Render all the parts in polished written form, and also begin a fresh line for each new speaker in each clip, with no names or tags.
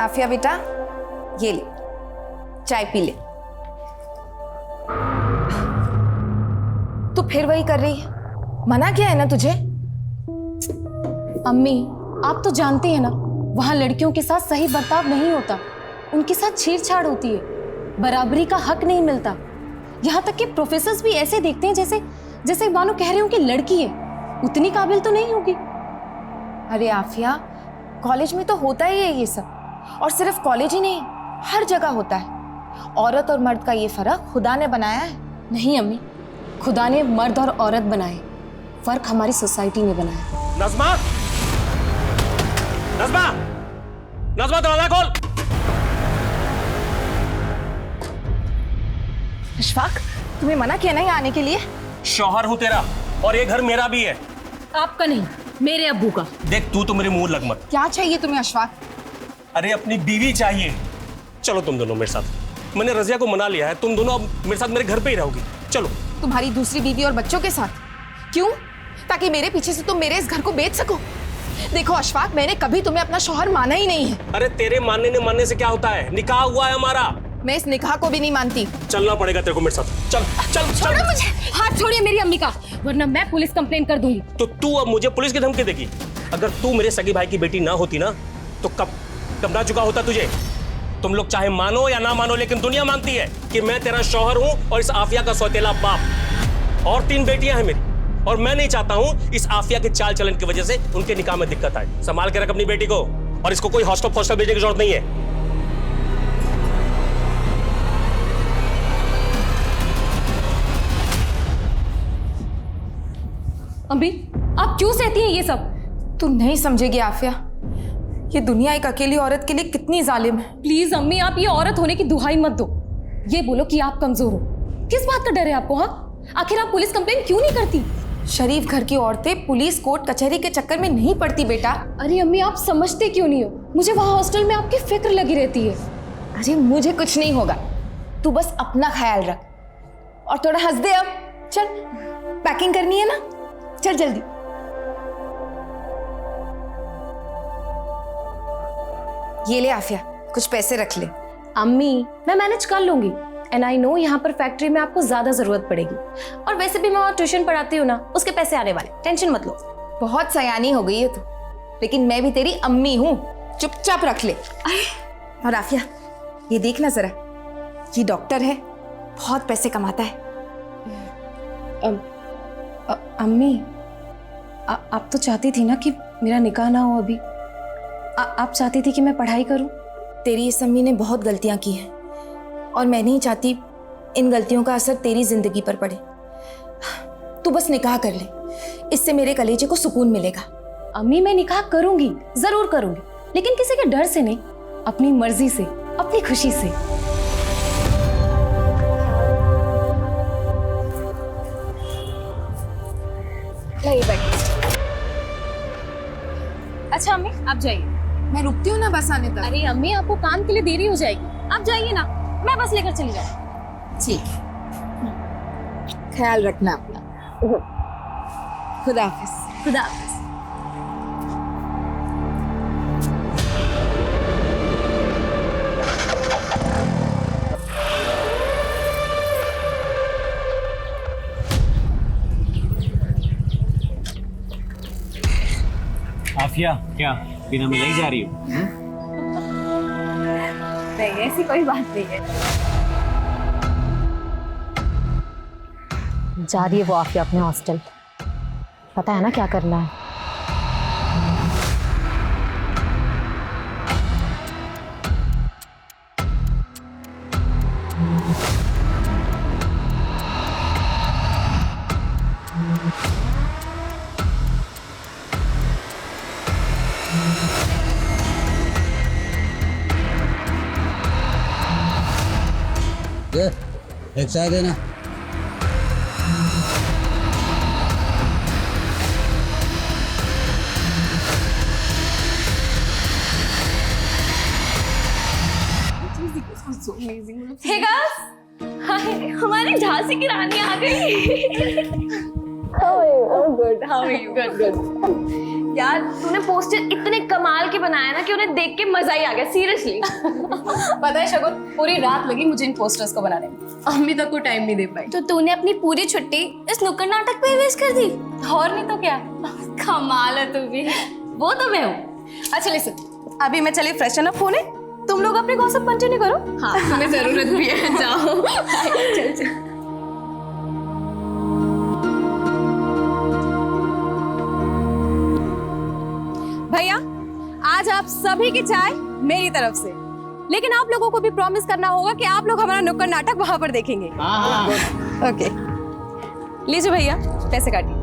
आफिया बेटा, ये ले, चाय पी ले। तू फिर वही कर रही है, मना किया है ना तुझे?
अम्मी, आप तो जानती हैं ना, वहां लड़कियों के साथ सही बर्ताव नहीं होता, उनके साथ छेड़छाड़ होती है, बराबरी का हक नहीं मिलता। यहाँ तक कि प्रोफेसर्स भी ऐसे देखते हैं जैसे जैसे मानो कह रहे हो कि लड़की है, उतनी काबिल तो नहीं होगी।
अरे आफिया, कॉलेज में तो होता ही है ये सब, और सिर्फ कॉलेज ही नहीं, हर जगह होता है। औरत और मर्द का ये फर्क खुदा ने बनाया है।
नहीं अम्मी, खुदा ने मर्द और औरत बनाए, फर्क हमारी सोसाइटी ने बनाया।
नज़मा, नज़मा, नज़मा दरवाजा खोल।
अशफाक, तुम्हें मना किया ना यहाँ आने के लिए?
शौहर हूँ तेरा, और ये घर मेरा भी है।
आपका नहीं, मेरे अब्बू का।
देख, तू तो मेरे मुंह लग मत।
क्या चाहिए तुम्हें अशफाक?
अरे अपनी बीवी चाहिए। चलो तुम दोनों मेरे साथ, मैंने रजिया को मना लिया है, तुम दोनों अब मेरे साथ मेरे घर पे ही रहोगी। चलो।
तुम्हारी दूसरी बीवी और बच्चों के साथ? क्यों? ताकि मेरे पीछे से तुम मेरे इस घर को बेच सको? देखो अशफाक, मैंने कभी तुम्हें अपना शौहर माना ही नहीं है।
अरे तेरे मानने से क्या होता है, निकाह हुआ है हमारा।
मैं इस निकाह को भी नहीं मानती।
चलना पड़ेगा तेरे को मेरे साथ। चल चल चल।
मुझे
हाथ छोड़िए मेरी अम्मी का, वरना मैं पुलिस कंप्लेन कर दूंगी।
तो तू अब मुझे पुलिस की धमकी देगी? अगर तू मेरे सगी भाई की बेटी ना होती ना, तो कब ना चुका होता तुझे। तुम लोग चाहे मानो या ना मानो, लेकिन दुनिया मानती है कि मैं तेरा शौहर हूं और इस आफिया का सौतेला बाप। और 3 बेटियां हैं मेरी, और मैं नहीं चाहता हूं इस आफिया के चाल चलन की वजह से उनके निकाह में दिक्कत आए। संभाल के रख अपनी बेटी को, और इसको कोई हॉस्टल भेजने की जरूरत नहीं है।
अम्मी, आप क्यों सहती हैं ये सब?
तू नहीं समझेगी आफिया, ये दुनिया एक अकेली औरत के लिए कितनी जालिम है।
प्लीज अम्मी, आप ये औरत होने की दुहाई मत दो। ये बोलो कि आप कमजोर हो। किस बात का डर है आपको? हाँ, आखिर आप पुलिस कंप्लेन क्यों नहीं करती?
शरीफ घर की औरतें पुलिस कोर्ट कचहरी के चक्कर में नहीं पड़ती बेटा।
अरे अम्मी, आप समझते क्यों नहीं हो? मुझे वहां हॉस्टल में आपकी फिक्र लगी रहती है।
अरे मुझे कुछ नहीं होगा, तू बस अपना ख्याल रख, और थोड़ा हंस दे। अब चल, पैकिंग करनी है ना, चल जल्दी। ये ले आफिया, कुछ पैसे रख ले।
अम्मी, मैं मैनेज कर लूंगी, एंड आई नो यहाँ पर फैक्ट्री में आपको ज्यादा जरूरत पड़ेगी, और वैसे भी मैं वहाँ ट्यूशन पढ़ाती हूँ ना, उसके पैसे आने वाले, टेंशन मत लो।
बहुत सयानी हो गई है तू, लेकिन मैं भी तेरी अम्मी हूँ, चुपचाप रख ले। और आफिया, ये देखना जरा, ये डॉक्टर है, बहुत पैसे कमाता है।
अम्मी, आप तो चाहती थी ना कि मेरा निकाह ना हो अभी। आप चाहती थी कि मैं पढ़ाई करूं।
तेरी इस अम्मी ने बहुत गलतियां की हैं, और मैं नहीं चाहती इन गलतियों का असर तेरी जिंदगी पर पड़े। तू बस निकाह कर ले, इससे मेरे कलेजे को सुकून मिलेगा।
अम्मी, मैं निकाह करूंगी, जरूर करूंगी, लेकिन किसी के डर से नहीं, अपनी मर्जी से, अपनी खुशी से। अच्छा अम्मी, आप जाइए।
मैं रुकती हूँ ना बस आने तक।
अरे अम्मी, आपको काम के लिए देरी हो जाएगी, आप जाइए ना, मैं बस लेकर चली जाऊँ।
ठीक, ख्याल रखना अपना। खुदा हाफिज।
खुदा हाफिज।
आफिया, क्या बिना मिलाई जा रही हो?
नहीं, ऐसी कोई बात नहीं है। जा रही है वो आफिया अपने हॉस्टल, पता है ना क्या करना है।
ये एक चाय देना।
हे गाइस, हाय, हमारी झांसी की रानी आ गई। How are you? I'm good. How are you? Good, good.
यार तूने पोस्टर इतने कमाल के बनाया ना कि उन्हें देख के मजा ही आ गया, सीरियसली।
पता है शगुन, पूरी रात लगी मुझे इन पोस्टर्स को बनाने में, अम्मी तक को टाइम नहीं दे पाई।
तो तूने अपनी पूरी छुट्टी इस नुक्कड़ नाटक पे वेस्ट कर दी?
और नहीं तो क्या।
कमाल है तू भी। वो तो मैं हूँ।
अच्छा लिसन, अभी मैं चली फ्रेशन अप होने, तुम लोग अपने गॉसिप कंटिन्यू करो।
हाँ तुम्हें जरूरत भी है, जाओ। चल चल।
भैया, आज आप सभी की चाय मेरी तरफ से, लेकिन आप लोगों को भी प्रॉमिस करना होगा कि आप लोग हमारा नुक्कड़ नाटक वहां पर देखेंगे। ओके, लीजिए भैया, पैसे काटिए।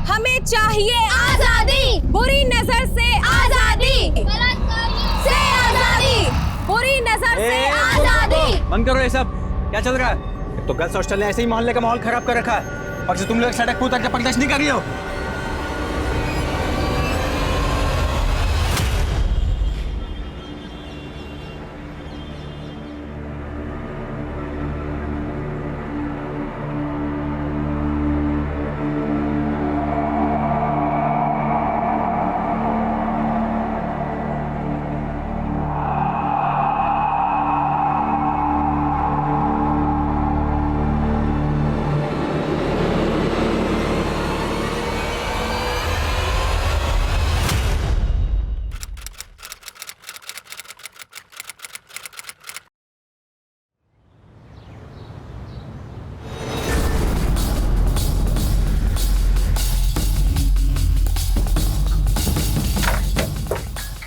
हमें चाहिए आजादी, बुरी नजर से आजादी, से आजादी, बुरी नजर से आजादी।
बंद करो ये सब, क्या चल रहा है? तो गर्ल्स हॉस्टल ने ऐसे ही मोहल्ले का माहौल खराब कर रखा है, और तुम लोग सड़क पर उतर के प्रदर्शन नहीं कर रही हो।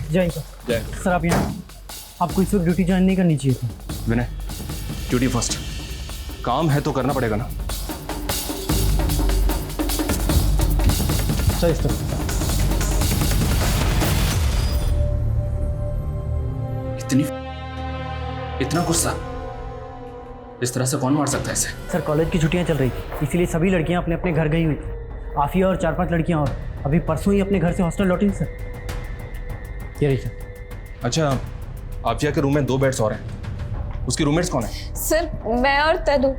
जय सर, आप यहाँ आपको इस वक्त ड्यूटी ज्वाइन नहीं करनी चाहिए थी।
विनय, ड्यूटी फर्स्ट, काम है तो करना पड़ेगा ना।
सर इस तरफ।
इतना गुस्सा इस तरह से कौन मार सकता है इसे?
सर कॉलेज की छुट्टियां चल रही थी, इसीलिए सभी लड़कियां अपने अपने घर गई हुई थी। आफिया और 4-5 लड़कियां और अभी परसों ही अपने घर से हॉस्टल लौटी सर। ये रही सर।
अच्छा, आफिया के रूम में 2 बेड्स और हैं, उसकी रूममेट्स कौन है?
सर मैं और तनु,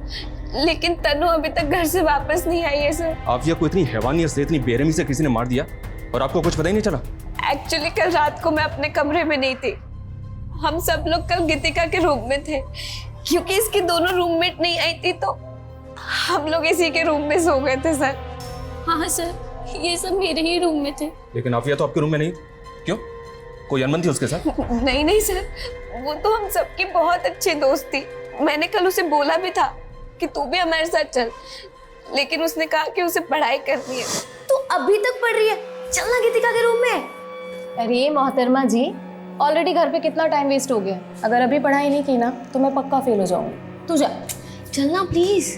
लेकिन तनु अभी तक घर से वापस नहीं आई है सर।
आफिया को इतनी हैवानियत से, इतनी बेरहमी से किसी ने मार दिया और आपको कुछ पता ही नहीं चला?
एक्चुअली कल रात को मैं अपने कमरे में नहीं थी, हम सब लोग कल गीतिका के रूम में थे, क्योंकि इसकी दोनों रूममेट नहीं आई थी तो हम लोग इसी के रूम में सो गए थे सर। हाँ सर, ये सब मेरे ही रूम में थे।
लेकिन आफिया तो आपके रूम में नहीं, क्यों? कोई अनबन थी उसके साथ?
नहीं नहीं सर, वो तो हम सबकी बहुत अच्छी दोस्त थी। मैंने कल उसे बोला भी था कि तू भी हमारे साथ चल, लेकिन उसने कहा कि उसे पढ़ाई करनी है।
तू अभी तक पढ़ रही है, चलना गीतिका के रूम में।
अरे मोहतरमा जी, ऑलरेडी घर पे कितना टाइम वेस्ट हो गया, अगर अभी पढ़ाई नहीं की ना तो मैं पक्का फेल हो जाऊंगी। तू जा,
चलना प्लीज।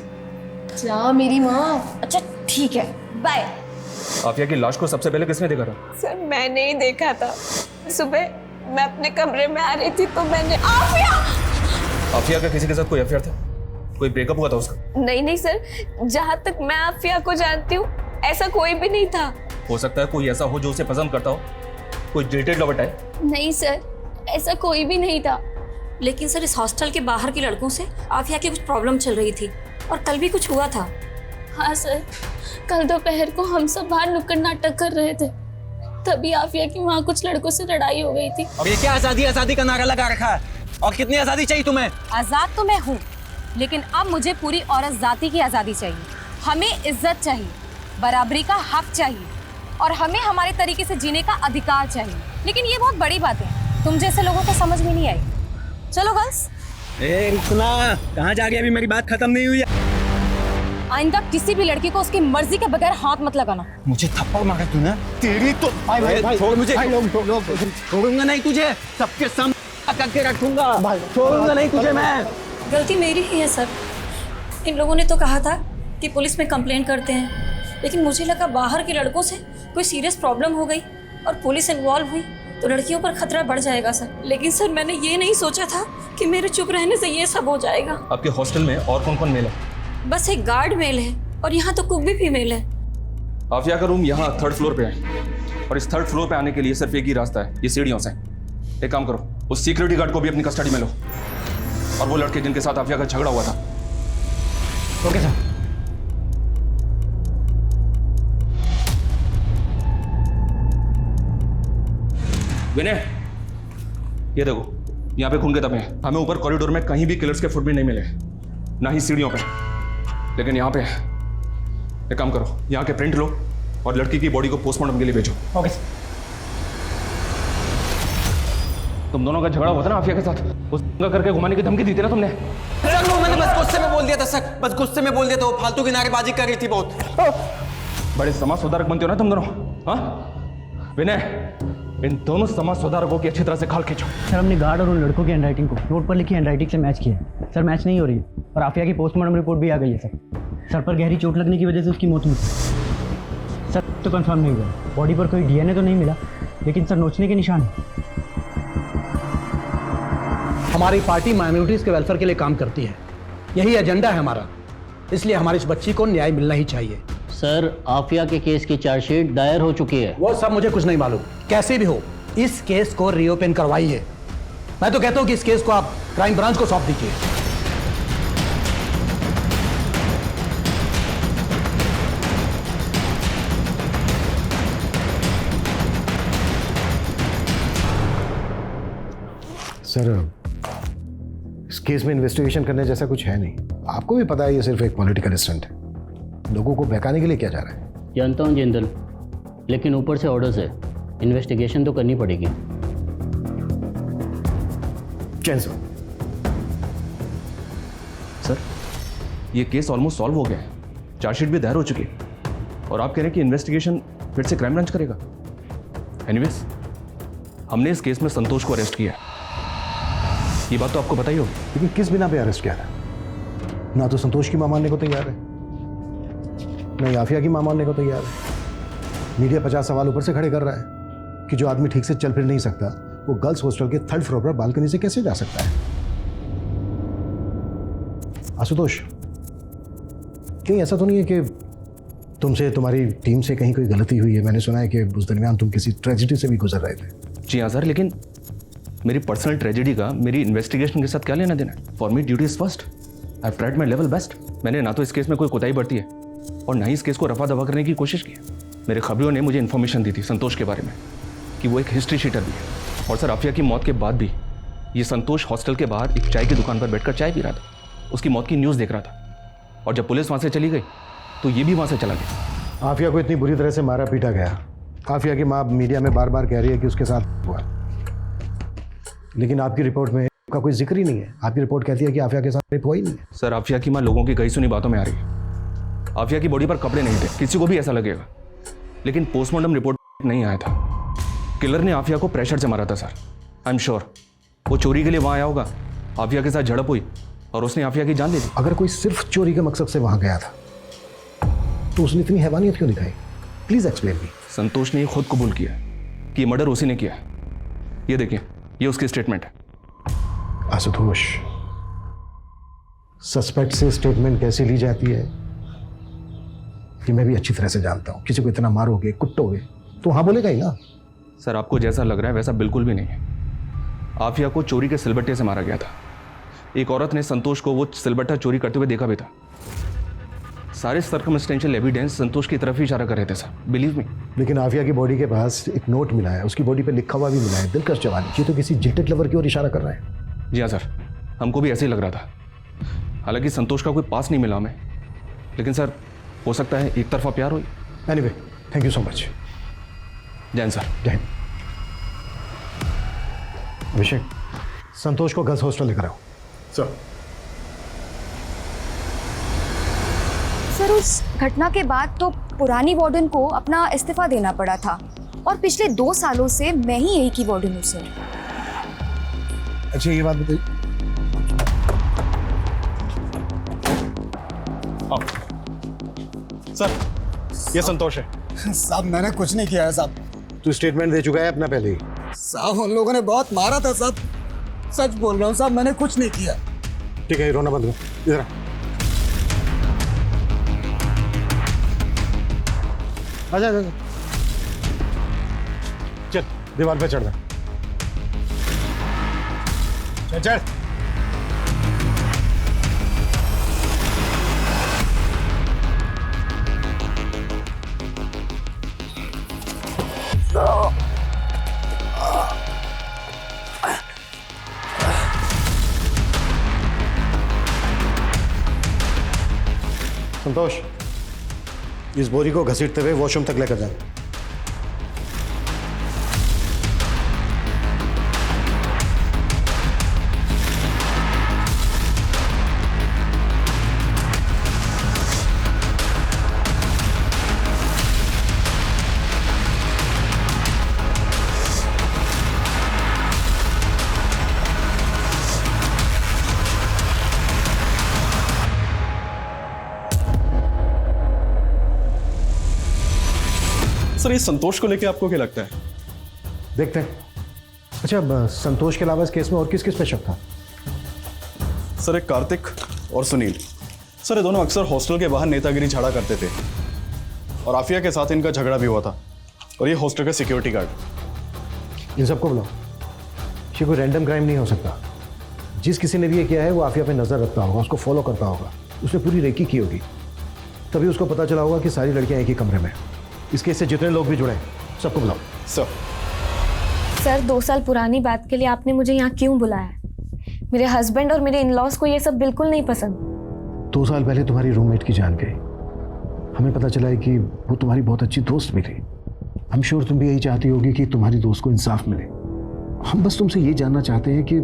जा मेरी माँ।
अच्छा ठीक है, बाय।
आफिया की लाश को सबसे पहले किसने देखा था?
सर मैंने ही देखा था, सुबह मैं अपने कमरे में आ रही थी तो मैंने आफिया
का किसी के साथ कोई अफेयर था? कोई ब्रेकअप हुआ था उसका?
नहीं नहीं सर, जहाँ तक मैं आफिया को जानती हूँ ऐसा कोई भी नहीं था।
हो सकता है कोई ऐसा हो जो उसे पसंद करता हो, कोई डिटेल्ड लवर टाइप।
नहीं सर, ऐसा कोई भी नहीं था।
लेकिन सर इस हॉस्टल के बाहर के लड़कों से आफिया की कुछ प्रॉब्लम चल रही थी और कल भी कुछ हुआ था।
हाँ सर, कल दोपहर को हम सब बाहर नुक्कड़ नाटक कर रहे थे, तभी आफिया की वहाँ कुछ लड़कों से लड़ाई हो गई थी।
अब ये क्या आजादी आजादी का नारा लगा रखा है? और कितनी आजादी चाहिए तुम्हें?
आजाद तो मैं हूँ, लेकिन अब मुझे पूरी औरत जाति की आजादी चाहिए। हमें इज्जत चाहिए, बराबरी का हक चाहिए, और हमें हमारे तरीके से जीने का अधिकार चाहिए। लेकिन ये बहुत बड़ी बात है, तुम जैसे लोगों को समझ में नहीं आई। चलो गर्ल्स।
सुना, कहाँ जा रही है? अभी मेरी बात खत्म नहीं हुई है।
आइंदा किसी भी लड़की को उसकी मर्जी के बगैर हाथ मत लगाना।
मुझे थप्पड़ मारा तूने, तेरी तो भाई छोड़ मुझे, छोड़ूंगा नहीं तुझे, सबके सामने करके रखूंगा, छोड़ूंगा नहीं तुझे मैं।
गलती मेरी ही है सर, इन लोगों ने तो कहा था कि पुलिस में कंप्लेंट करते हैं, लेकिन मुझे लगा बाहर के लड़कों से कोई सीरियस प्रॉब्लम हो गई और पुलिस इन्वॉल्व हुई तो लड़कियों पर खतरा बढ़ जाएगा सर। लेकिन सर मैंने ये नहीं सोचा था कि मेरे चुप रहने से ये सब हो जाएगा।
आपके हॉस्टल में और कौन कौन मेल है?
बस एक गार्ड मेल है और यहाँ तो कुक भी फीमेल है।
आफिया का रूम यहाँ 3rd फ्लोर पे है, और इस 3rd फ्लोर पे आने के लिए सिर्फ एक ही रास्ता है, ये सीढ़ियों से। एक काम करो, उस सिक्योरिटी गार्ड को भी अपनी कस्टडी में लो, और वो लड़के जिनके साथ आफिया का झगड़ा हुआ था।
Okay sir.
विनय, ये देखो, यहाँ पे खून के धब्बे हैं। हमें ऊपर कॉरिडोर में कहीं भी किलर्स के फुट भी नहीं मिले, ना ही सीढ़ियों पे, लेकिन यहाँ पे एक काम करो, यहाँ के प्रिंट लो और लड़की की बॉडी को पोस्टमार्टम के लिए भेजो।
ओके।
तुम दोनों का झगड़ा हुआ था ना आफिया के साथ, उस करके घुमाने की धमकी दी थी ना तुमने?
सर वो मैंने बस गुस्से में बोल दिया था सर, बस गुस्से में बोल दिया था, वो फालतू की नारेबाजी कर रही थी बहुत।
बड़े समाज सुधारक बनते हो ना तुम दोनों, हाँ? विनय, इन दोनों समाज सुधारकों की अच्छी तरह से खाल खींचो।
सर हमने गार्ड और उन लड़कों की हैंडराइटिंग को नोट पर लिखी हैंडराइटिंग से मैच किया है। सर मैच नहीं हो रही है और आफिया की पोस्टमार्टम रिपोर्ट भी आ गई है सर। सर पर गहरी चोट लगने की वजह से उसकी मौत हुई। सर तो कंफर्म नहीं हुआ, बॉडी पर कोई डीएनए तो नहीं मिला, लेकिन सर नोचने के निशान है।
हमारी पार्टी माइनॉरिटीज के वेलफेयर के लिए काम करती है, यही एजेंडा है हमारा, इसलिए हमारी इस बच्ची को न्याय मिलना ही चाहिए।
सर आफिया के केस की चार्जशीट दायर हो चुकी है।
वो सब मुझे कुछ नहीं मालूम, कैसे भी हो इस केस को रीओपन करवाइए। मैं तो कहता हूं कि इस केस को आप क्राइम ब्रांच को सौंप दीजिए।
सर इस केस में इन्वेस्टिगेशन करने जैसा कुछ है नहीं, आपको भी पता है ये सिर्फ एक पॉलिटिकल स्टंट है, लोगों को बहकाने के लिए किया जा रहा है।
जानता हूँ जिंदल, लेकिन ऊपर से ऑर्डर्स है, इन्वेस्टिगेशन तो करनी पड़ेगी।
कैंसर
सर ये केस ऑलमोस्ट सॉल्व हो गया है, चार्जशीट भी दायर हो चुकी है और आप कह रहे हैं कि इन्वेस्टिगेशन फिर से क्राइम ब्रांच करेगा। एनीवेज, हमने इस केस में संतोष को अरेस्ट किया, ये बात तो आपको पता ही होगी।
लेकिन किस बिना पे अरेस्ट किया था? ना तो संतोष की मां मानने को तैयार है, ना आफिया की मां मानने को तैयार है। मीडिया 50 सवाल ऊपर से खड़े कर रहा है कि जो आदमी ठीक से चल फिर नहीं सकता वो गर्ल्स हॉस्टल के 3rd फ्लोर पर बालकनी से कैसे जा सकता है? आशुतोष, कहीं ऐसा तो नहीं है कि तुमसे तुम्हारी टीम से कहीं कोई गलती हुई है? मैंने सुना है कि उस दरमियान तुम किसी ट्रेजेडी से भी गुजर रहे थे।
जी हाँ सर, लेकिन मेरी पर्सनल ट्रेजेडी का मेरी इन्वेस्टिगेशन के साथ क्या लेना देना? For me duty is first, I have tried my level best. मैंने ना तो इस केस में कोई कोताही बरती है और ना ही इस केस को रफा दफा करने की कोशिश की है। मेरे खबरों ने मुझे इन्फॉर्मेशन दी थी संतोष के बारे में कि वो एक हिस्ट्री शीटर भी है, और सर आफिया की मौत के बाद भी ये संतोष हॉस्टल के बाहर एक चाय की दुकान पर बैठकर चाय पी रहा था, उसकी मौत की न्यूज़ देख रहा था, और जब पुलिस वहाँ से चली गई तो ये भी वहाँ से चला गया।
आफिया को इतनी बुरी तरह से मारा पीटा गया, आफिया की माँ मीडिया में बार बार कह रही है कि उसके साथ हुआ, लेकिन आपकी रिपोर्ट में का कोई जिक्र ही नहीं है। आपकी रिपोर्ट कहती है कि आफिया के साथ रेप हुआ ही नहीं है।
सर आफिया की माँ लोगों की कही सुनी बातों में आ रही है। आफिया की बॉडी पर कपड़े नहीं थे, किसी को भी ऐसा लगेगा, लेकिन पोस्टमार्टम रिपोर्ट नहीं आया था। किलर ने आफिया को प्रेशर से मारा था सर, आई एम श्योर। वो चोरी के लिए वहाँ आया होगा, आफिया के साथ झड़प हुई और उसने आफिया की जान ले ली।
अगर कोई सिर्फ चोरी के मकसद से वहाँ गया था तो उसने इतनी हैवानियत क्यों दिखाई? Please explain me.
संतोष ने खुद कबूल किया कि मर्डर उसी ने किया। ये देखिए, ये उसकी स्टेटमेंट है।
आशुतोष, सस्पेक्ट से स्टेटमेंट कैसे ली जाती है कि मैं भी अच्छी तरह से जानता हूं। किसी को इतना मारोगे, कुटोगे तो हाँ बोलेगा ही ना।
सर आपको जैसा लग रहा है वैसा बिल्कुल भी नहीं है। आफिया को चोरी के सिलबट्टे से मारा गया था। एक औरत ने संतोष को वो सिलबट्टा चोरी करते हुए देखा भी था। सारे सर्कमस्टेंशियल एविडेंस संतोष की तरफ ही इशारा कर रहे थे सर, बिलीव मी।
लेकिन आफिया की बॉडी के पास एक नोट मिला है, उसकी बॉडी पे लिखा हुआ भी मिला है, दिलकश जवानी। ये तो किसी जिल्टेड लवर की ओर इशारा कर रहा है।
जी हाँ सर, हमको भी ऐसे ही लग रहा था। हालांकि संतोष का कोई पास नहीं मिला हमें, लेकिन सर हो सकता है एक तरफा प्यार हो।
Anyway, thank you so much.
जय हिंद सर।
जय हिंद। अभिषेक, संतोष को गर्ल्स हॉस्टल लेकर आओ।
सर।
सर उस घटना के बाद तो पुरानी वार्डन को अपना इस्तीफा देना पड़ा था, और पिछले 2 सालों से मैं ही यही की वार्डन हूँ सर।
अच्छा ये बात बताइए।
सर ये संतोष है।
साहब मैंने कुछ नहीं किया है साहब।
तू स्टेटमेंट दे चुका है अपना पहले ही।
साहब उन लोगों ने बहुत मारा था साहब, सच बोल रहा हूँ साहब, मैंने कुछ नहीं किया।
ठीक है, रोना बंद करो। इधर आ जा। चल दीवार पे चढ़ जा। चल चल। संतोष, इस बोरी को घसीटते हुए वॉशरूम तक लेकर जाए।
सर, ये संतोष को लेके आपको क्या लगता है?
देखते हैं। अच्छा, संतोष के अलावा इस केस में और किस किस पे शक था?
सर, एक कार्तिक और सुनील। सर, ये दोनों अक्सर हॉस्टल के बाहर नेतागिरी झाड़ा करते थे और आफिया के साथ इनका झगड़ा भी हुआ था। और ये हॉस्टल का सिक्योरिटी गार्ड।
इन सबको बुलाओ। ये कोई रैंडम क्राइम नहीं हो सकता। जिस किसी ने भी ये किया है वो आफिया पे नजर रखता होगा, उसको फॉलो करता होगा, उसने पूरी रेकी की होगी, तभी उसको पता चला होगा कि सारी लड़कियां एक ही कमरे में। इस केस से जितने लोग भी जुड़े सबको बुलाओ।
सर 2 साल पुरानी बात के लिए आपने मुझे यहाँ क्यों बुलाया? मेरे हस्बैंड और मेरे इन-लॉज को ये सब बिल्कुल नहीं पसंद।
2 साल पहले तुम्हारी रूममेट की जान गई। हमें पता चला है कि वो तुम्हारी बहुत अच्छी दोस्त भी थी। आई एम श्योर तुम भी यही चाहती होगी कि तुम्हारी दोस्त को इंसाफ मिले। हम बस तुमसे ये जानना चाहते हैं कि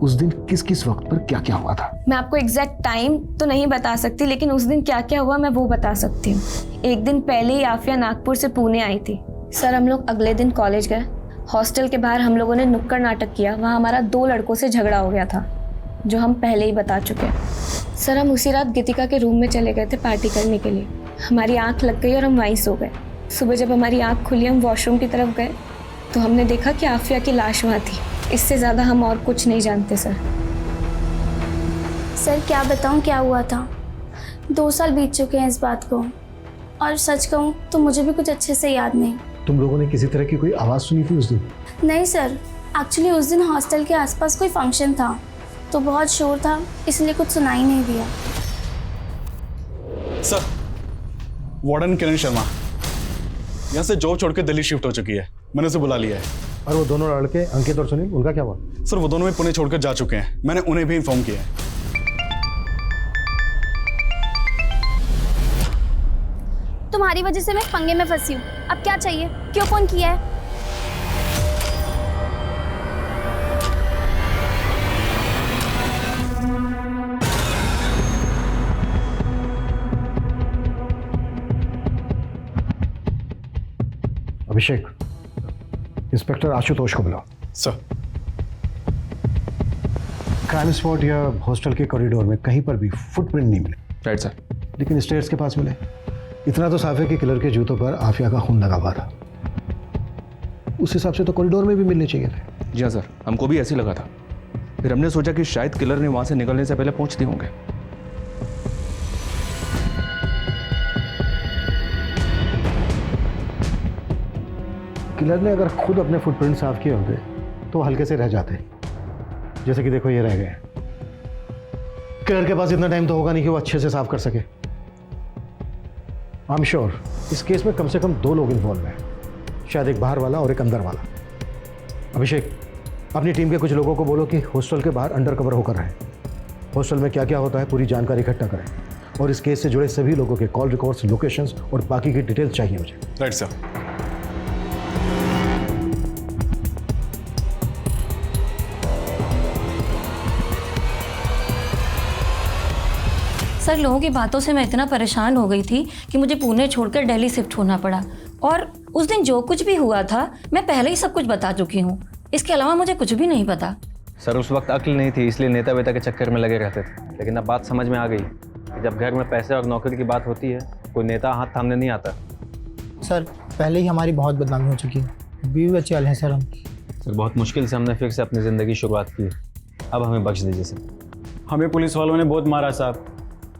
उस दिन किस किस वक्त पर क्या क्या हुआ था।
मैं आपको एग्जैक्ट टाइम तो नहीं बता सकती, लेकिन उस दिन क्या क्या हुआ मैं वो बता सकती हूँ। एक दिन पहले ही आफिया नागपुर से पुणे आई थी। सर, हम लोग अगले दिन कॉलेज गए। हॉस्टल के बाहर हम लोगों ने नुक्कड़ नाटक किया। वहाँ हमारा 2 लड़कों से झगड़ा हो गया था, जो हम पहले ही बता चुके हैं। सर, हम उसी रात गीतिका के रूम में चले गए थे पार्टी करने के लिए। हमारी आँख लग गई और हम वहीं सो गए। सुबह जब हमारी आँख खुली, हम वॉशरूम की तरफ गए तो हमने देखा कि आफिया की लाश वहाँ थी। इससे ज़्यादा हम और कुछ नहीं जानते सर।
सर, क्या बताऊं क्या हुआ था। 2 साल बीत चुके हैं इस बात को, और सच कहूं तो मुझे भी कुछ अच्छे से याद नहीं।
तुम लोगों ने किसी तरह की कोई आवाज़ सुनी थी उस दिन?
नहीं सर, एक्चुअली उस दिन हॉस्टल के आसपास कोई फंक्शन था तो बहुत शोर था, इसलिए कुछ सुनाई नहीं दिया।
सर, वार्डन किरण शर्मा यहाँ से जॉब छोड़ के दिल्ली शिफ्ट हो चुकी है। मैंने उसे बुला लिया है।
और वो दोनों लड़के अंकित और सुनील, उनका क्या हुआ?
सर, वो दोनों भी पुणे छोड़कर जा चुके हैं। मैंने उन्हें भी इन्फॉर्म किया है।
तुम्हारी वजह से मैं पंगे में फंसी हूँ। अब क्या चाहिए? क्यों फोन किया है?
अभिषेक, इंस्पेक्टर आशुतोष को बुलाओ।
सर।
क्राइम स्पॉट या हॉस्टल के कॉरिडोर में कहीं पर भी फुटप्रिंट नहीं मिले।
Right sir.
लेकिन स्टेयर्स के पास मिले। इतना तो साफ है कि किलर के जूतों पर आफिया का खून लगा हुआ था। उस हिसाब से तो कॉरिडोर में भी मिलने चाहिए थे।
जी हाँ सर, हमको भी ऐसे लगा था। फिर हमने सोचा कि शायद किलर ने वहां से निकलने से पहले पहुंच दिए होंगे।
किलर ने अगर खुद अपने फुटप्रिंट साफ किए होंगे तो हल्के से रह जाते। जैसे कि देखो, ये रह गए। किलर के पास इतना टाइम तो होगा नहीं कि वो अच्छे से साफ कर सके। आई एम श्योर इस केस में कम से कम 2 लोग इन्वॉल्व हैं, शायद एक बाहर वाला और एक अंदर वाला। अभिषेक, अपनी टीम के कुछ लोगों को बोलो कि हॉस्टल के बाहर अंडर कवर होकर रहें। हॉस्टल में क्या क्या होता है पूरी जानकारी इकट्ठा करें, और इस केस से जुड़े सभी लोगों के कॉल रिकॉर्ड्स, लोकेशंस और बाकी की डिटेल्स चाहिए मुझे।
Right sir.
सर, लोगों की बातों से मैं इतना परेशान हो गई थी कि मुझे पुणे छोड़कर दिल्ली शिफ्ट होना पड़ा। और उस दिन जो कुछ भी हुआ था मैं पहले ही सब कुछ बता चुकी हूँ। इसके अलावा मुझे कुछ भी नहीं पता।
सर, उस वक्त अक्ल नहीं थी, इसलिए नेता वेता के चक्कर में लगे रहते थे। लेकिन अब बात समझ में आ गई कि जब घर में पैसे और नौकरी की बात होती है, कोई नेता हाथ थामने नहीं आता।
सर, पहले ही हमारी बहुत बदनामी हो चुकी है। बीवी बच्चे वाले हैं सर हम।
सर, बहुत मुश्किल से हमने फिर से अपनी ज़िंदगी शुरुआत की है। अब हमें बख्श दीजिए सर।
हमें पुलिस वालों ने बहुत मारा साहब।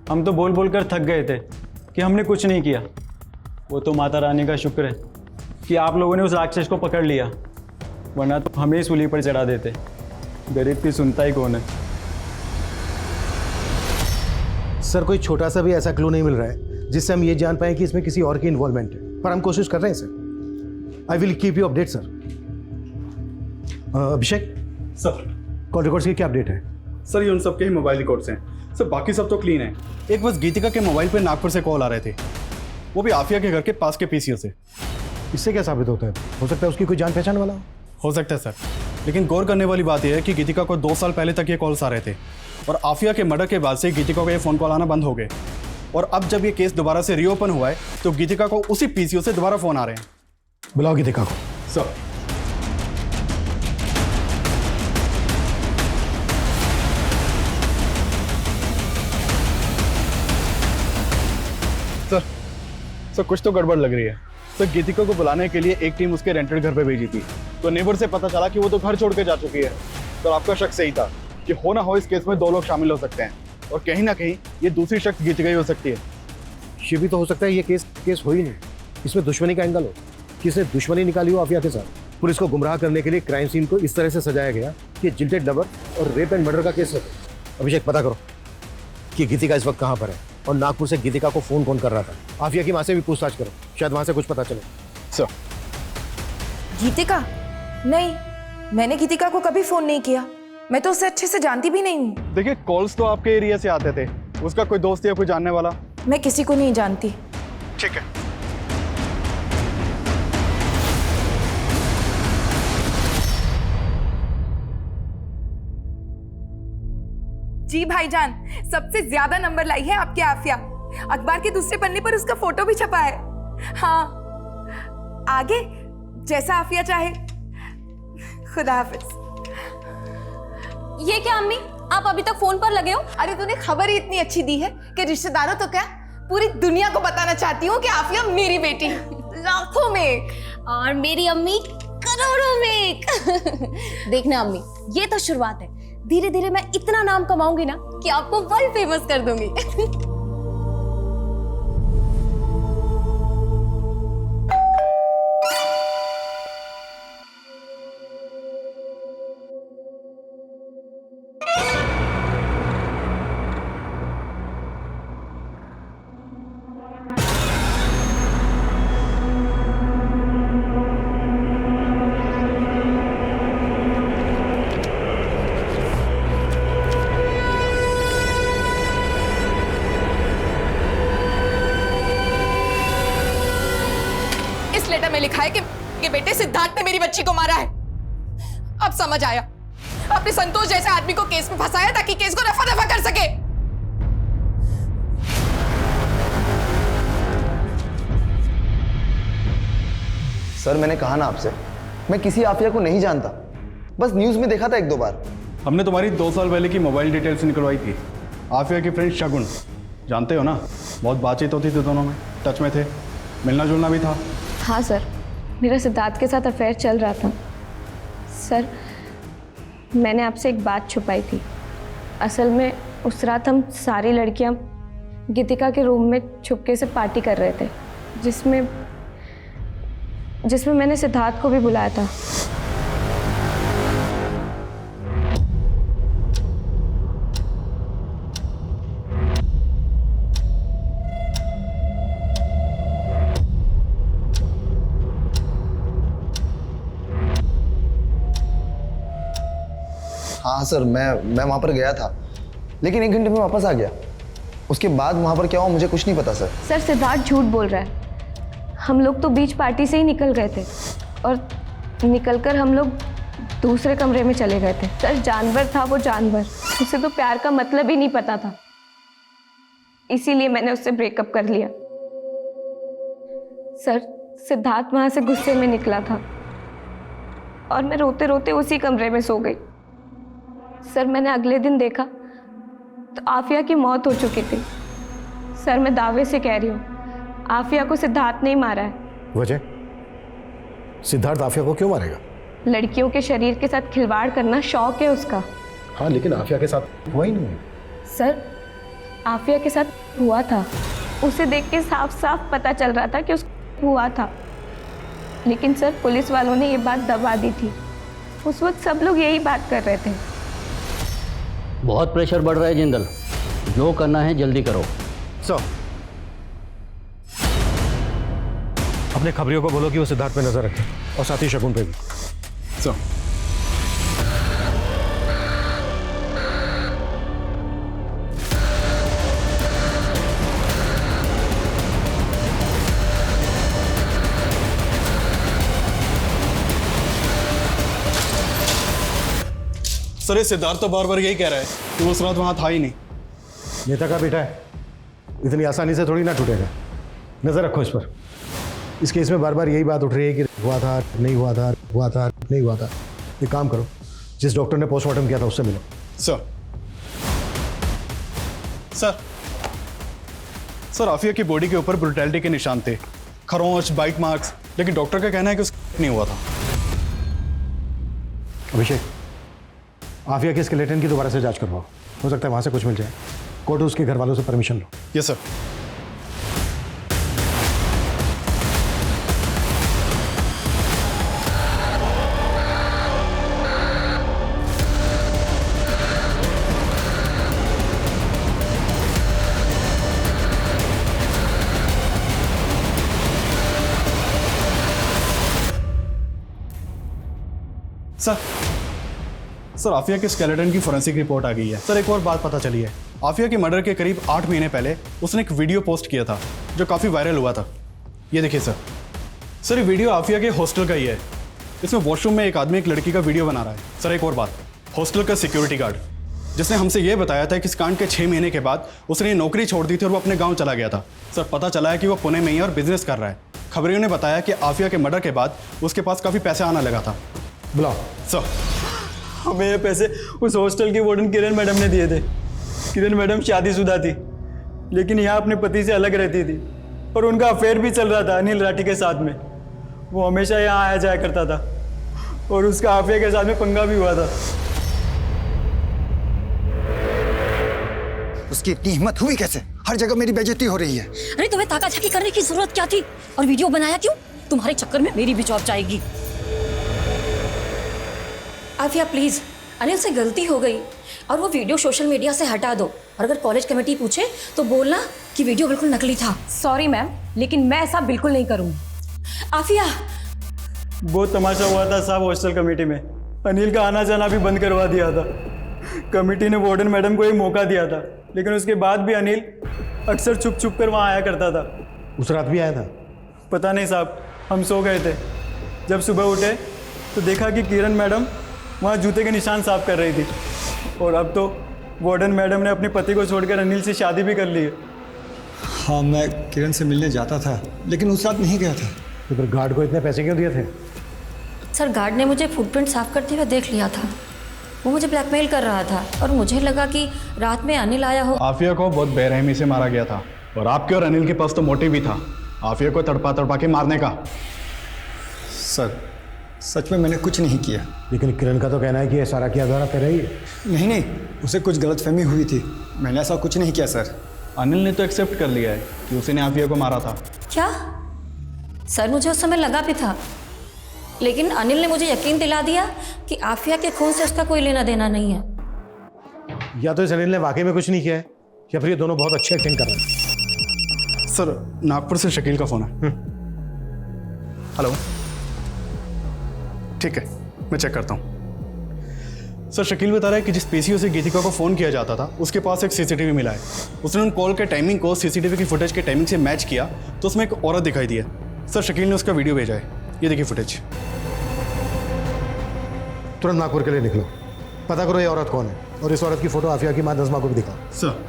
हम तो बोल बोल कर थक गए थे कि हमने कुछ नहीं किया। वो तो माता रानी का शुक्र है कि आप लोगों ने उस राक्षस को पकड़ लिया, वरना तो हमें ही सूली पर चढ़ा देते। गरीब की सुनता ही कौन है।
सर, कोई छोटा सा भी ऐसा क्लू नहीं मिल रहा है जिससे हम ये जान पाए कि इसमें किसी और की इन्वॉल्वमेंट है, पर हम कोशिश कर रहे हैं sir. I will keep you update sir. Abhishek
sir,
call records की क्या अपडेट है?
सर, ये उन सबके ही मोबाइल रिकॉर्ड्स हैं। सर बाकी सब तो क्लीन है, एक बस गीतिका के मोबाइल पे नागपुर से कॉल आ रहे थे, वो भी आफिया के घर के पास के पीसीओ से।
इससे क्या साबित होता है? हो सकता है उसकी कोई जान पहचान वाला
हो सकता है सर, लेकिन गौर करने वाली बात यह है कि गीतिका को 2 साल पहले तक ये कॉल्स आ रहे थे और आफिया के मर्डर के बाद से गीतिका को ये फ़ोन कॉल आना बंद हो गए। और अब जब ये केस दोबारा से रीओपन हुआ है तो गीतिका को उसी पीसीओ से दोबारा फ़ोन आ रहे हैं।
बुलाओ गीतिका को।
सर सर कुछ तो गड़बड़ लग रही है। सर गीतिका को बुलाने के लिए एक टीम उसके रेंटेड घर पे भेजी थी, तो नेबर से पता चला कि वो तो घर छोड़ के जा चुकी है। तो आपका शक सही था कि हो ना हो इस केस में 2 लोग शामिल हो सकते हैं और कहीं ना कहीं ये दूसरी शख्स गीतिका ही हो सकती है।
ये भी तो हो सकता है ये केस हो ही नहीं, इसमें दुश्मनी का एंगल हो, किसने दुश्मनी निकाली हो आफिया के साथ। पुलिस को गुमराह करने के लिए क्राइम सीन को इस तरह से सजाया गया कि जिल्टेड लवर और रेप एंड मर्डर का केस रखे। अभिषेक पता करो कि गीतिका इस वक्त कहाँ पर है और नागपुर से गीतिका को फोन कौन कर रहा था। आफिया की माँ से भी पूछताछ करो, शायद वहाँ से कुछ पता चले।
सर
गीतिका? नहीं, मैंने गीतिका को कभी फोन नहीं किया, मैं तो उसे अच्छे से जानती भी नहीं हूँ।
देखिए कॉल्स तो आपके एरिया से आते थे, उसका कोई दोस्त या कोई जानने वाला?
मैं किसी को नहीं जानती।
ठीक है।
जी भाईजान, सबसे ज्यादा नंबर लाई है आपके आफिया। अखबार के दूसरे पन्ने पर उसका फोटो भी छपा है। हाँ, आगे जैसा आफिया चाहे। खुदा हाफिज।
ये क्या अम्मी, आप अभी तक फोन पर लगे हो?
अरे तूने खबर ही इतनी अच्छी दी है कि रिश्तेदारों तो क्या पूरी दुनिया को बताना चाहती हूँ कि आफिया मेरी बेटी लाखों में
और मेरी अम्मी करोड़ों में। देखना अम्मी, ये तो शुरुआत है, धीरे धीरे मैं इतना नाम कमाऊंगी ना कि आपको वर्ल्ड फेमस कर दूंगी।
लेटर में लिखा है कि बेटे सिद्धार्थ ने मेरी बच्ची को मारा है। अब समझ आया, अपने संतोष जैसे आदमी को केस में फंसाया ताकि केस को रफा दफा कर सके।
सर मैंने कहा ना आपसे, मैं किसी आफिया को नहीं जानता, बस न्यूज में देखा था 1-2 बार।
हमने तुम्हारी 2 साल पहले की मोबाइल डिटेल्स निकलवाई थी। आफिया की फ्रेंड शगुन, जानते हो ना, बहुत बातचीत होती थी, दोनों में टच में थे, मिलना जुलना भी था।
हाँ सर, मेरा सिद्धार्थ के साथ अफेयर चल रहा था। सर मैंने आपसे एक बात छुपाई थी। असल में उस रात हम सारी लड़कियां गीतिका के रूम में छुपके से पार्टी कर रहे थे, जिसमें मैंने सिद्धार्थ को भी बुलाया था।
हाँ सर, मैं वहाँ पर गया था, लेकिन 1 घंटे में वापस आ गया। उसके बाद वहाँ पर क्या हुआ मुझे कुछ नहीं पता सर।
सर सिद्धार्थ झूठ बोल रहा है। हम लोग तो बीच पार्टी से ही निकल गए थे और निकलकर हम लोग दूसरे कमरे में चले गए थे। सर जानवर था वो जानवर, उसे तो प्यार का मतलब ही नहीं पता था, इसीलिए मैंने उससे ब्रेकअप कर लिया। सर सिद्धार्थ वहाँ से गुस्से में निकला था और मैं रोते रोते उसी कमरे में सो गई। सर मैंने अगले दिन देखा तो आफिया की मौत हो चुकी थी। सर मैं दावे से कह रही हूँ, आफिया को सिद्धार्थ ने ही मारा है।
वजह? सिद्धार्थ आफिया को क्यों मारेगा?
लड़कियों के शरीर के साथ खिलवाड़ करना शौक है उसका।
हाँ, लेकिन आफिया के साथ हुआ ही नहीं है।
सर आफिया के साथ हुआ था, उसे देख के साफ साफ पता चल रहा था कि उसको हुआ था, लेकिन सर पुलिस वालों ने ये बात दबा दी थी। उस वक्त सब लोग यही बात कर रहे थे।
बहुत प्रेशर बढ़ रहा है जिंदल, जो करना है जल्दी करो।
सर अपने खबरियों को बोलो कि वो सिद्धार्थ पे नजर रखे और साथ ही शगुन पे भी।
सर सर ये सिद्धार्थ तो बार बार यही कह रहा है कि वो उस रात वहाँ था ही नहीं।
नेता का बेटा है, इतनी आसानी से थोड़ी ना टूटेगा। नजर रखो इस पर। इस केस में बार बार यही बात उठ रही है कि हुआ था, नहीं हुआ था, हुआ था, नहीं हुआ था। एक काम करो, जिस डॉक्टर ने पोस्टमार्टम किया था उससे मिलो।
सर आफिया की बॉडी के ऊपर ब्रुटैलिटी के निशान थे, खरोंच, बाइट मार्क्स, लेकिन डॉक्टर का कहना है कि उसका नहीं हुआ था।
अभिषेक, आफिया के स्केलेटन की दोबारा से जांच करवाओ, हो सकता है वहां से कुछ मिल जाए। कोर्ट उसके घर वालों से परमिशन लो।
Yes sir. सर आफिया के स्केलेटन की फोरेंसिक रिपोर्ट आ गई है। सर एक और बात पता चली है, आफिया के मर्डर के करीब 8 महीने पहले उसने एक वीडियो पोस्ट किया था जो काफ़ी वायरल हुआ था। ये देखिए सर ये वीडियो आफिया के हॉस्टल का ही है। इसमें वॉशरूम में एक आदमी एक लड़की का वीडियो बना रहा है। सर एक और बात, हॉस्टल का सिक्योरिटी गार्ड जिसने हमसे ये बताया था कि इस कांड के 6 महीने के बाद उसने नौकरी छोड़ दी थी और वो अपने गाँव चला गया था। सर पता चला है कि वो पुणे में ही और बिजनेस कर रहा है। खबरियों ने बताया कि आफिया के मर्डर के बाद उसके पास काफ़ी पैसे आना लगा था।
बुलाओ।
सर
हमें ये पैसे उस हॉस्टल की वार्डन किरण मैडम ने दिए थे। किरण मैडम शादीशुदा थी, लेकिन यहाँ अपने पति से अलग रहती थी और उनका अफेयर भी चल रहा था अनिल राठी के साथ में। वो हमेशा यहाँ आया जाया करता था और उसका आफिया के साथ में पंगा भी हुआ था।
उसकी इतनी हिम्मत हुई कैसे? हर जगह मेरी बेइज्जती हो रही है।
अरे तुम्हें ताका-झाकी करने की जरूरत क्या थी? और वीडियो बनाया क्यों? तुम्हारे चक्कर में मेरी भी जॉब जाएगी। आफिया प्लीज, अनिल से गलती हो गई और वो वीडियो सोशल मीडिया से हटा दो। और अगर कॉलेज कमेटी पूछे तो बोलना कि वीडियो बिल्कुल नकली था।
सॉरी मैम, लेकिन मैं ऐसा बिल्कुल नहीं करूँगी।
आफिया,
बहुत तमाशा हुआ था साहब हॉस्टल कमेटी में। अनिल का आना जाना भी बंद करवा दिया था। कमेटी ने वार्डन मैडम को एक मौका दिया था, लेकिन उसके बाद भी अनिल अक्सर छुप छुप कर वहाँ आया करता था।
उस रात भी आया था?
पता नहीं साहब, हम सो गए थे। जब सुबह उठे तो देखा कि किरण मैडम वहाँ जूते के निशान साफ कर रही थी। और अब तो वार्डन मैडम ने अपने पति को छोड़कर अनिल से शादी भी कर ली है।
हाँ, मैं किरण से मिलने जाता था, लेकिन उस रात नहीं गया था।
तो फिर गार्ड को इतने पैसे क्यों दिए थे?
सर गार्ड ने मुझे फुटप्रिंट साफ करते हुए देख लिया था। वो मुझे ब्लैकमेल कर रहा था और मुझे लगा कि रात में अनिल आया हो।
आफिया को बहुत बेरहमी से मारा गया था और आपके और अनिल के पास तो मोटिव भी था आफिया को तड़पा तड़पा के मारने का।
सर सच में मैंने कुछ नहीं किया।
लेकिन किरण का तो कहना है कि ये सारा किया धरा तेरा ही है।
नहीं, उसे कुछ गलतफहमी हुई थी। मैंने ऐसा कुछ नहीं किया सर।
अनिल ने तो एक्सेप्ट कर लिया है कि उसने आफिया को मारा था।
क्या? सर मुझे उस समय लगा भी था, लेकिन अनिल ने मुझे यकीन दिला दिया कि आफिया के खून से उसका कोई लेना देना नहीं है।
या तो इस अनिल ने वाकई में कुछ नहीं किया है, या फिर ये दोनों बहुत अच्छी एक्टिंग कर रहे हैं।
सर नागपुर से शकील का फोन है। हेलो, ठीक है, मैं चेक करता हूँ। सर शकील बता रहा है कि जिस पीसीओ से गीतिका को फ़ोन किया जाता था उसके पास एक सीसीटीवी मिला है। उसने उन कॉल के टाइमिंग को सीसीटीवी की फुटेज के टाइमिंग से मैच किया तो उसमें एक औरत दिखाई दी है। सर शकील ने उसका वीडियो भेजा है, ये देखिए फुटेज।
तुरंत नागपुर के लिए निकलो, पता करो ये औरत कौन है और इस औरत की फोटो आफिया की माँ नज़मा को भी दिखाओ।
सर।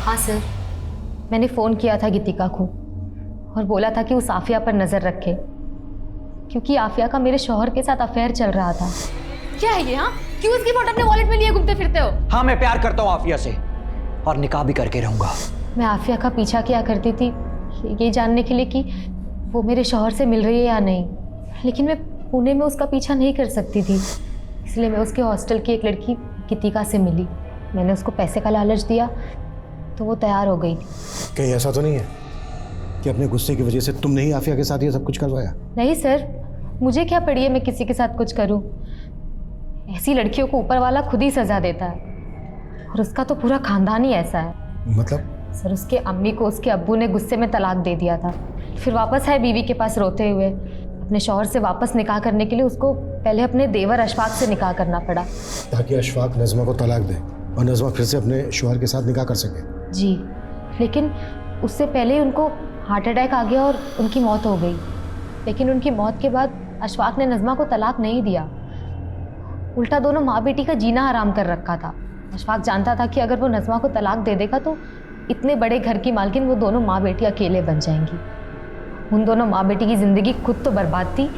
हाँ सर, मैंने फ़ोन किया था गीतिका को और बोला था कि उस आफिया पर नज़र रखे, क्योंकि आफिया का मेरे शौहर के साथ अफेयर चल रहा था।
क्या है ये? हाँ, क्यों उसकी फोटो अपने वॉलेट में लिए घूमते फिरते हो?
हाँ, मैं प्यार करता हूँ आफिया से और निकाह भी करके रहूंगा।
मैं आफिया का पीछा किया करती थी ये जानने के लिए कि वो मेरे शौहर से मिल रही है या नहीं, लेकिन मैं पुणे में उसका पीछा नहीं कर सकती थी। इसलिए मैं उसके हॉस्टल की एक लड़की गीतिका से मिली। मैंने उसको पैसे का लालच दिया तो वो तैयार हो गई।
कहीं ऐसा तो नहीं है कि अपने गुस्से की वजह से तुमने ही आफिया के साथ ये सब कुछ करवाया?
नहीं सर, मुझे क्या पड़ी है मैं किसी के साथ कुछ करूं। ऐसी लड़कियों को ऊपर वाला खुद ही सजा देता है और उसका तो पूरा खानदान ही ऐसा है।
मतलब?
सर उसके अम्मी को उसके अब्बू ने गुस्से में तलाक दे दिया था, फिर वापस आए बीवी के पास रोते हुए। अपने शौहर से वापस निकाह करने के लिए उसको पहले अपने देवर अशफाक से निकाह करना पड़ा,
ताकि अशफाक नज़मा को तलाक दे और नज़मा फिर से अपने शौहर के साथ निकाह कर सके।
जी, लेकिन उससे पहले ही उनको हार्ट अटैक आ गया और उनकी मौत हो गई। लेकिन उनकी मौत के बाद अशफाक ने नज़मा को तलाक नहीं दिया, उल्टा दोनों माँ बेटी का जीना हराम कर रखा था। अशफाक जानता था कि अगर वो नज़मा को तलाक दे देगा तो इतने बड़े घर की मालकिन वो दोनों माँ बेटी अकेले बन जाएंगी। उन दोनों माँ बेटी की ज़िंदगी खुद तो बर्बाद थी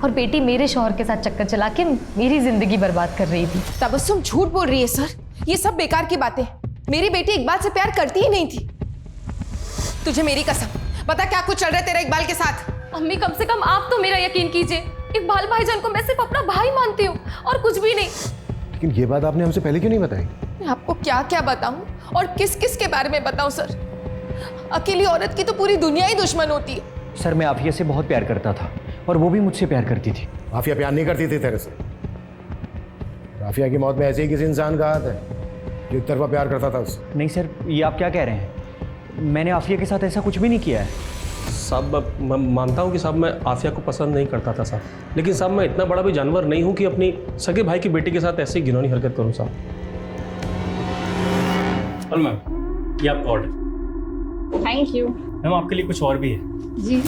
और बेटी मेरे शौहर के साथ चक्कर चला के मेरी ज़िंदगी बर्बाद कर रही थी।
तबस्सुम झूठ बोल रही है सर, ये सब बेकार की बातें। मेरी बेटी इकबाल से प्यार करती ही नहीं थी। तुझे मेरी कसम, बता क्या कुछ चल रहा है तेरा इकबाल के साथ?
अम्मी कम से कम आप तो मेरा यकीन कीजिए, इकबाल भाईजान को मैं सिर्फ अपना भाई मानती हूँ और कुछ भी नहीं।
लेकिन ये बात आपने हमसे पहले क्यों नहीं बताई?
मैं आपको क्या क्या बताऊं और किस किस के बारे में बताऊं सर? अकेली औरत की तो पूरी दुनिया ही दुश्मन होती है।
सर मैं आफिया से बहुत प्यार करता था और वो भी मुझसे प्यार करती थी।
आफिया प्यार नहीं करती थी तेरे से। आफिया की मौत में ऐसे ही किसी इंसान का हाथ है जो एक तरफा प्यार करता था उससे।
नहीं सर, ये आप क्या कह रहे हैं? मैंने आफिया के साथ ऐसा कुछ भी नहीं किया है।
साहब मैं मानता हूँ कि साहब मैं आफिया को पसंद नहीं करता था साहब, लेकिन साहब मैं इतना बड़ा भी जानवर नहीं हूँ कि अपनी सगे भाई की बेटी के साथ ऐसी घिनौनी हरकत करूँ साहब।
और मैम ये आपका ऑर्डर।
Thank you.
मैम आपके लिए कुछ और भी है।
जी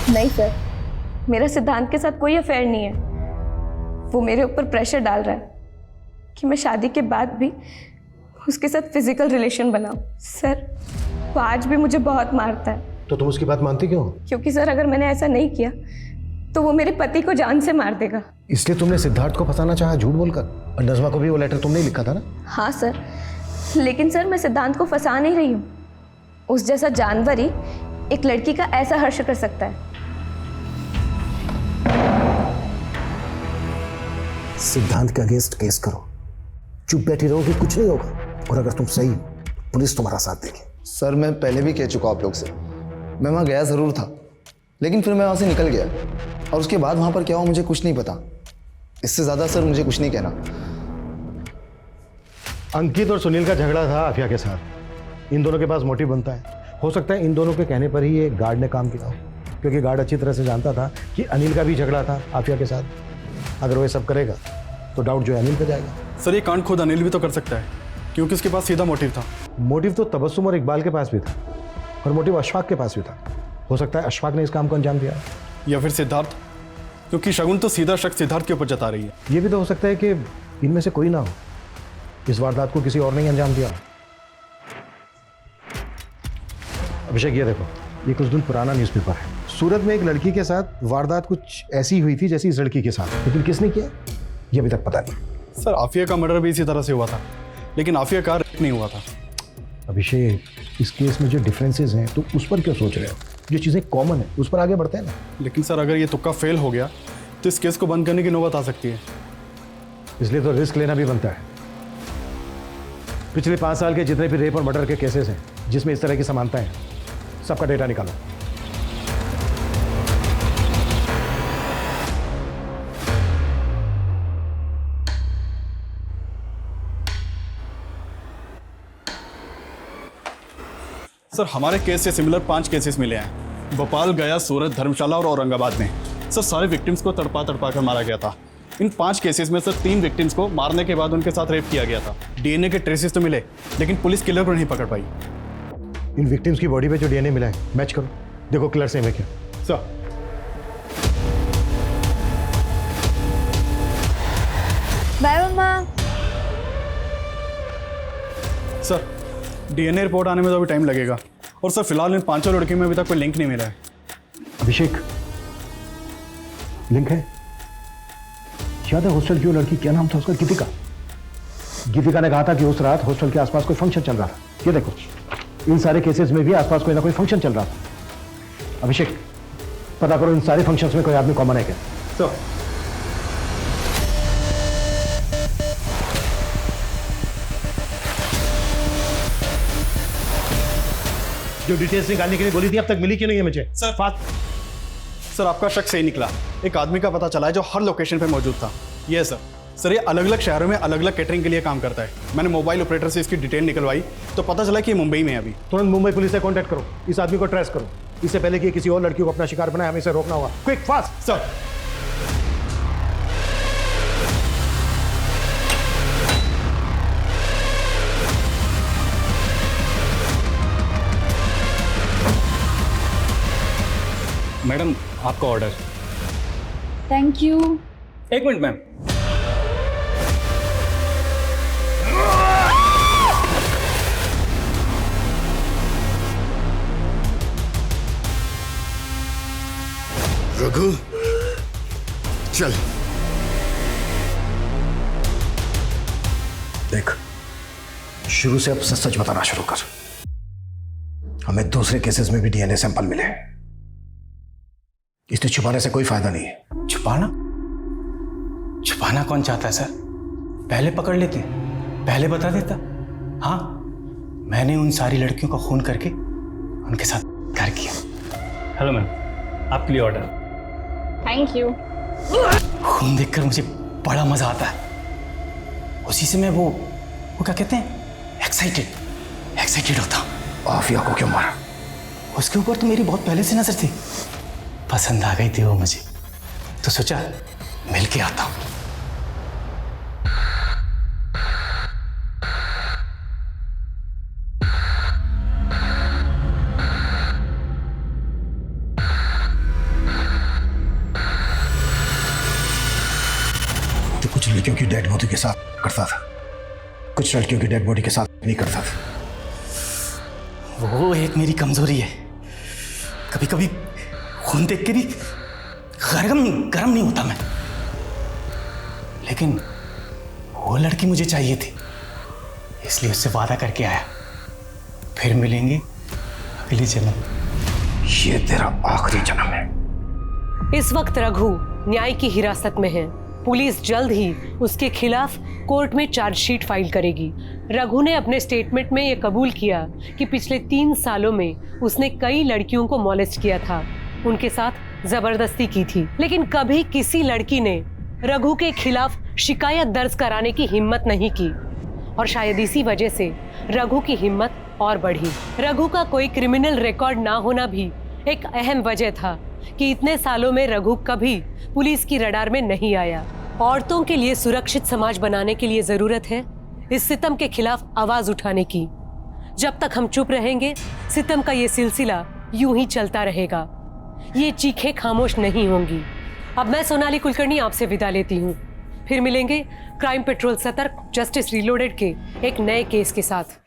नहीं सर, मेरा सिद्धांत के साथ कोई अफेयर नहीं है। वो मेरे ऊपर प्रेशर डाल रहा है कि मैं शादी के बाद भी उसके साथ फिजिकल रिलेशन बनाऊं। सर वो आज भी मुझे बहुत मारता है।
तो तुम उसकी बात मानती क्यों?
क्योंकि सर अगर मैंने ऐसा नहीं किया तो वो मेरे पति को जान से मार देगा।
इसलिए तुमने सिद्धार्थ को फंसाना चाहा झूठ बोलकर, और नज़मा को भी वो लेटर तुमने ही लिखा था ना?
हाँ सर, लेकिन सर मैं सिद्धांत को फंसा नहीं रही हूँ। उस जैसा जानवर ही एक लड़की का ऐसा हर्ष कर सकता है।
सिद्धांत के अगेंस्ट केस करो, चुप बैठी रहोगे कुछ नहीं होगा, और अगर तुम सही हो पुलिस तुम्हारा साथ देगी।
सर मैं पहले भी कह चुका आप लोग से, मैं वहाँ गया ज़रूर था, लेकिन फिर मैं वहाँ से निकल गया और उसके बाद वहाँ पर क्या हुआ मुझे कुछ नहीं पता। इससे ज़्यादा सर मुझे कुछ नहीं कहना।
अंकित और सुनील का झगड़ा था आफिया के साथ। इन दोनों के पास मोटिव बनता है। हो सकता है इन दोनों के कहने पर ही ये गार्ड ने काम किया हो, क्योंकि गार्ड अच्छी तरह से जानता था कि अनिल का भी झगड़ा था आफिया के साथ। अगर वो ये सब करेगा तो डाउट जो है अनिल पे जाएगा।
सर ये कांड खुद अनिल भी तो कर सकता है, क्योंकि उसके पास सीधा मोटिव था।
मोटिव तो तबस्सुम और इकबाल के पास भी था, और मोटिव अशफाक के पास भी था। हो सकता है अशफाक ने इस काम को अंजाम दिया,
या फिर सिद्धार्थ, क्योंकि शगुन तो सीधा शक सिद्धार्थ के ऊपर जता रही है।
ये भी तो हो सकता है कि इनमें से कोई ना हो, इस वारदात को किसी और ने अंजाम दिया। अभिषेक ये देखो, ये कुछ दिन पुराना न्यूज़पेपर है। सूरत में एक लड़की के साथ वारदात कुछ ऐसी हुई थी जैसी इस लड़की के साथ, लेकिन किसने किया ये अभी तक पता नहीं।
सर आफिया का मर्डर भी इसी तरह से हुआ था, लेकिन आफिया का रेप नहीं हुआ था।
अभिषेक इस केस में जो डिफरेंसेस हैं तो उस पर क्यों सोच रहे हो? जो चीज़ें कॉमन है उस पर आगे बढ़ते हैं ना।
लेकिन सर अगर ये तुक्का फेल हो गया तो इस केस को बंद करने की नौबत आ सकती है।
इसलिए तो रिस्क लेना भी बनता है। पिछले 5 साल के जितने भी रेप और मर्डर के केसेस हैं जिसमें इस तरह की समानता है, सबका डेटा निकालो।
सर हमारे केस से सिमिलर 5 केसेस मिले हैं, भोपाल, गया, सूरत, धर्मशाला और औरंगाबाद में। सर सारे विक्टिम्स को तड़पा कर मारा गया था। इन 5 केसेस में सर 3 विक्टिम्स को मारने के बाद उनके साथ रेप किया गया था। डीएनए के ट्रेसेस तो मिले, लेकिन पुलिस किलर को नहीं पकड़ पाई।
इन विक्टिम्स की बॉडी पे जो डीएनए मिला है मैच करो, देखो किलर सेम है क्या।
बाय मम्मा।
सर डीएनए रिपोर्ट आने में तो अभी टाइम लगेगा, और सर फिलहाल इन 5 लड़कियों में अभी तक कोई लिंक नहीं मिला है।
अभिषेक लिंक है, याद है हॉस्टल की वो लड़की, क्या नाम था उसका? गीतिका। गीतिका ने कहा था कि उस रात हॉस्टल के आसपास कोई फंक्शन चल रहा था। ये देखो इन सारे केसेस में भी आसपास कोई ना कोई फंक्शन चल रहा था। अभिषेक पता करो इन सारे फंक्शंस में कोई आदमी कॉमन है क्या। जो डिटेल्स निकालने के लिए बोली थी अब तक मिली क्यों नहीं है मुझे?
सर आपका शक सही निकला। एक आदमी का पता चला है जो हर लोकेशन पे मौजूद था। ये सर ये अलग अलग शहरों में अलग अलग कैटरिंग के लिए काम करता है। मैंने मोबाइल ऑपरेटर से इसकी डिटेल निकलवाई तो पता चला कि ये मुंबई में है। अभी
तुरंत मुंबई पुलिस से कांटेक्ट करो, इस आदमी को ट्रेस करो। इससे पहले कि किसी और लड़की को अपना शिकार बनाए हमें इसे रोकना होगा। Quick fast.
सर
मैडम आपका ऑर्डर।
Thank you.
एक मिनट मैम।
रघु चल। देख, शुरू से अब सच बताना शुरू कर। हमें दूसरे केसेस में भी डीएनए सैंपल मिले। इसे छुपाने से कोई फायदा नहीं है।
छुपाना? छुपाना कौन चाहता है सर? पहले पकड़ लेते, पहले बता देता। हाँ, मैंने उन सारी लड़कियों का खून करके उनके साथ प्यार किया।
हेलो मैम, आपके लिए ऑर्डर।
Thank you.
खून देखकर मुझे बड़ा मजा आता है। उसी से मैं वो क्या कहते हैं, एक्साइटेड होता हूँ।
आफिया को क्यों मारा?
उसके ऊपर तो मेरी बहुत पहले से नजर थी, पसंद आ गई थी वो मुझे, तो सोचा मिल के आता हूँ।
तो कुछ लड़कियों की डेड बॉडी के साथ करता था, कुछ लड़कियों की डेड बॉडी के साथ नहीं करता था।
वो एक मेरी कमजोरी है। कभी कभी खून देख के भी गरम नहीं होता मैं। लेकिन वो लड़की मुझे चाहिए थी, इसलिए उससे वादा करके आया, फिर मिलेंगे अगले जन्म।
ये तेरा आखिरी जन्म है।
इस वक्त रघु न्याय की हिरासत में है। पुलिस जल्द ही उसके खिलाफ कोर्ट में चार्जशीट फाइल करेगी। रघु ने अपने स्टेटमेंट में यह कबूल किया कि पिछले 3 सालों में उसने कई लड़कियों को मॉलेस्ट किया था, उनके साथ जबरदस्ती की थी, लेकिन कभी किसी लड़की ने रघु के खिलाफ शिकायत दर्ज कराने की हिम्मत नहीं की और शायद इसी वजह से रघु की हिम्मत और बढ़ी। रघु का कोई क्रिमिनल रिकॉर्ड ना होना भी एक अहम वजह था कि इतने सालों में रघु कभी पुलिस की रडार में नहीं आया। औरतों के लिए सुरक्षित समाज बनाने के लिए जरूरत है इस सितम के खिलाफ आवाज उठाने की। जब तक हम चुप रहेंगे, सितम का ये सिलसिला यूं ही चलता रहेगा। ये चीखें खामोश नहीं होंगी। अब मैं सोनाली कुलकर्णी आपसे विदा लेती हूँ। फिर मिलेंगे क्राइम पेट्रोल सतर्क जस्टिस रीलोडेड के एक नए केस के साथ।